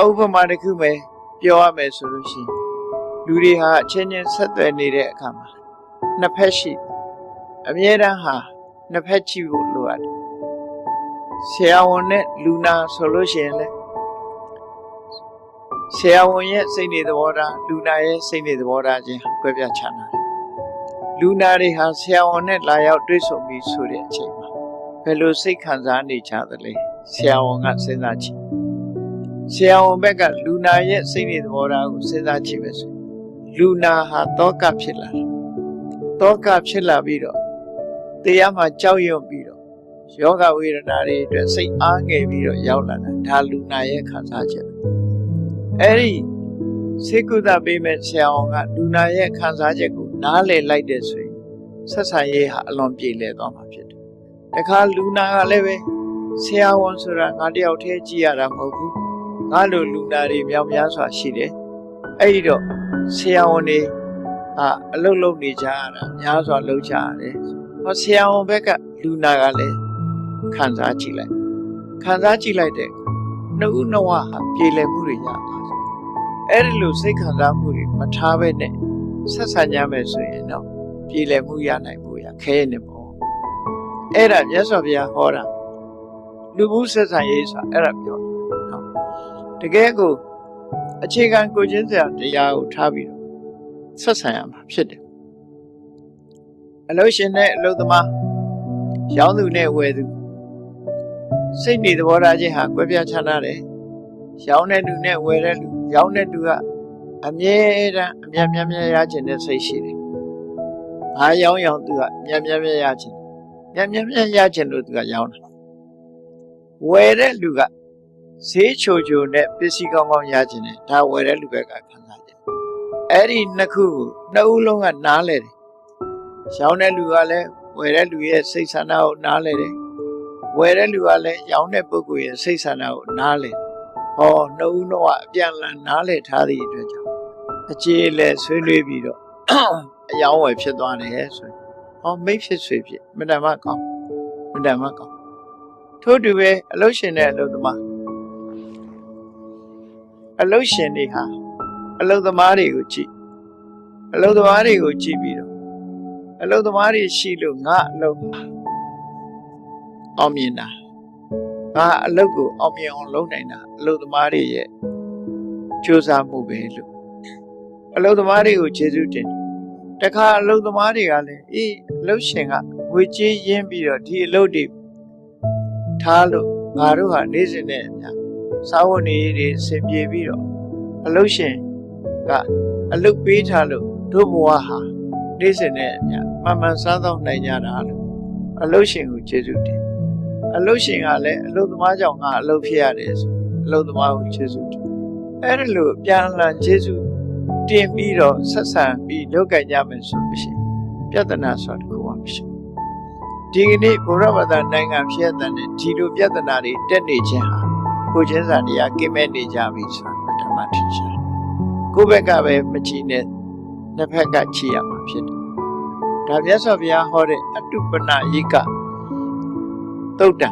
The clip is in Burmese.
ဥပမာတစ်ခုပဲပြောရမယ်ဆိုလို့ရှိရင်လူတွေဟာအချင်းချင်းဆက်သွယ်နေတဲ့အခါမှာနှစ်ဖက်ရှိအမြဲတမ်းဟာနှစ်ဖက်ကြည့်ဖို့လိုအပ်တယ်ဆရာဝန်နဲ့လူနာဆိုလို့ရှိရင်လည်းဆရာဝန်ရဲ့စိတ်နေသဘောထားလူနာရဲ့စိတ်နေသဘောထားချင်းကွဲပြားခြားနာတယ်လူနာတွေဟာဆရာဝန်နဲ့လာရောက်တွေ့ဆုံပြီးဆိုတဲ့အချိန်မှာဘယ်လိုစိတ်ခံစားနေကြသလဲဆရာဝန်ကစဉ်းစားကြည့်ဆရာဝန်ဘက်ကလူနာရဲ့စိတ်နေသဘောထားကိုစဉ်းစားကြည့်မယ်ဆိုလူနာဟာတောကဖြစ်လာတယ်တောကဖြစ်လာပြီးတော့တရားမှာကြောက်ရွံ့ပြီးတော့ယောဂဝေဒနာတွေအတွက်စိတ်အားငယ်ပြီးတော့ရောက်လာတာဒါလူနာရဲ့ခံစားချက်အဲ့ဒီစေကုသပေးမဲ့ဆရာဝန်ကလူနာရဲ့ခံစားချက်ကိုနားလည်လိုက်တဲ့ဆိုရင်ဆက်ဆံရေးဟာအလွန်ပြေလည်သွားမှာဖြစ်တယ်တခါလူနာကလည်းပဲဆရာဝန်ဆိုတာငါတယောက်တည်းကြည့်ရတာမဟုတ်ဘူးငါလိုလူနာတွေမြောက်များစွာရှိတယ်အဲ့ဒီတော့ဆရာဝန်တွေအလုပ်လုပ်နေကြရတာများစွာလုပ်ကြရတယ်ဟောဆရာဝန်ဘက်ကလူနာကလည်းခံစားကြည့်လိုက်တဲ့နှစ်ဦးနှစ်ဝဟာပြေလည်မှုတွေရသွားတယ်အဲ့ဒီလိုစိတ်ခံစားမှုတွေမထားဘဲနဲ့ဆက်ဆံကြမယ်ဆိုရင်တော့ပြေလည်မှုရနိုင်မှုရခဲနေပေါ့အဲ့ဒါမြတ်စွာဘုရားဟောတာလူမှုဆက်ဆံရေးဆိုတာအဲ့ဒါပြောနော်တကယ်ကိုအခြေခံကိုချင်းစရာတရားကိုထားပြီးတော့ဆက်ဆံရမှာဖြစ်တယ်အလုပ်ရှင်နဲ့အလုပ်သမားရောင်းသူနဲ့ဝယ်သူစိတ်နေသဘောထားချင်းဟာကွဲပြားခြားနားတယ်ရောင်းတဲ့လူနဲ့ဝယ်တဲ့လူရောင်းတဲ့လူကအမြဲတမ်းအမြတ်မြတ်ရခြင်းနဲ့စိတ်ရှိတယ်။ဘာရောင်းသူကအမြတ်မြတ်ရခြင်းရခြင်းလို့သူကရောင်းတာ။ဝယ်တဲ့လူကဈေးချိုနဲ့ပစ္စည်းကောင်းကောင်းရခြင်းနဲ့ဒါဝယ်တဲ့လူဘက်ကခံစားတယ်။အဲ့ဒီနှစ်ခုကိုနှစ်ဦးလုံးကနားလဲတယ်။ရောင်းတဲ့လူကလည်းဝယ်တဲ့လူရဲ့စိတ်ဆန္ဒကိုနားလဲတယ်။ဝယ်တဲ့လူကလည်းရောင်းတဲ့ပုဂ္ဂိုလ်ရဲ့စိတ်ဆန္ဒကိုနားလဲတယ်ဟောနှစ်ဦးတော့အပြန်လန်နားလည်ထားသည့်အတွက်ကြောင့်အခြေလဲဆွေးနွေးပြီးတော့အယောင်းဝယ်ဖြစ်သွားတယ်ဆိုရင်ဟောမိတ်ဖြစ်ဆွေဖြစ်မတ္တမကောင်းထို့တူပဲအလုရှင်နဲ့အလုသမားအလုရှင်တွေဟာအလုသမားတွေကိုကြည့်ပြီးတော့အလုသမားတွေရှိလို့ငါအလုအောင်မြင်တာငါအလုပ်ကိုအောင်မြင်အောင်လုပ်နိုင်တာအလုပ်သမားတွေရဲ့ကြိုးစားမှုပဲလို့အလုပ်သမားတွေကိုကျေးဇူးတင်တခါအလုပ်သမားတွေကလည်းအလုပ်ရှင်ကငွေကြေးရင်းပြီးတော့ဒီအလုပ်တွေထားလို့ငါတို့ဟာနေ့စဉ်နဲ့အမျှစားဝတ်နေရေးတွေအဆင်ပြေပြီးတော့အလုပ်ရှင်ကအလုပ်ပေးထားလို့တို့ဘဝဟာနေ့စဉ်နဲ့အမျှမှန်စားတော့နိုင်ကြတာလို့အလုပ်ရှင်ကိုကျေးဇူးတင်အလုပ်ရှင်ကလည်းအလုပ်သမားကြောင့်ငါအလုပ်ဖြစ်ရတယ်ဆိုအလုပ်သမားကိုကျေးဇူးတင်အဲ့ဒါလို့ပြန်လှန်ကျေးဇူးတင်ပြီးတော့ဆက်ဆံပြီးလုပ်ကြကြမယ်ဆိုလို့ရှိရင်ပြဿနာဆိုတာတစ်ခုမှမရှိဘူးဒီကနေ့ဘုရားဘာသာနိုင်ငံဖြစ်တဲ့ဒီလိုပြဿနာတွေတက်နေခြင်းဟာကိုချင်းစာတရားကိမဲ့နေကြပြီဆိုတာဓမ္မထင်ရှားကိုယ့်ဘက်ကပဲမကြည့်နဲ့နှစ်ဖက်ကကြည့်ရမှာဖြစ်တယ်ဒါမြတ်စွာဘုရားဟောတဲ့အတုပနယေကသုတ်တံ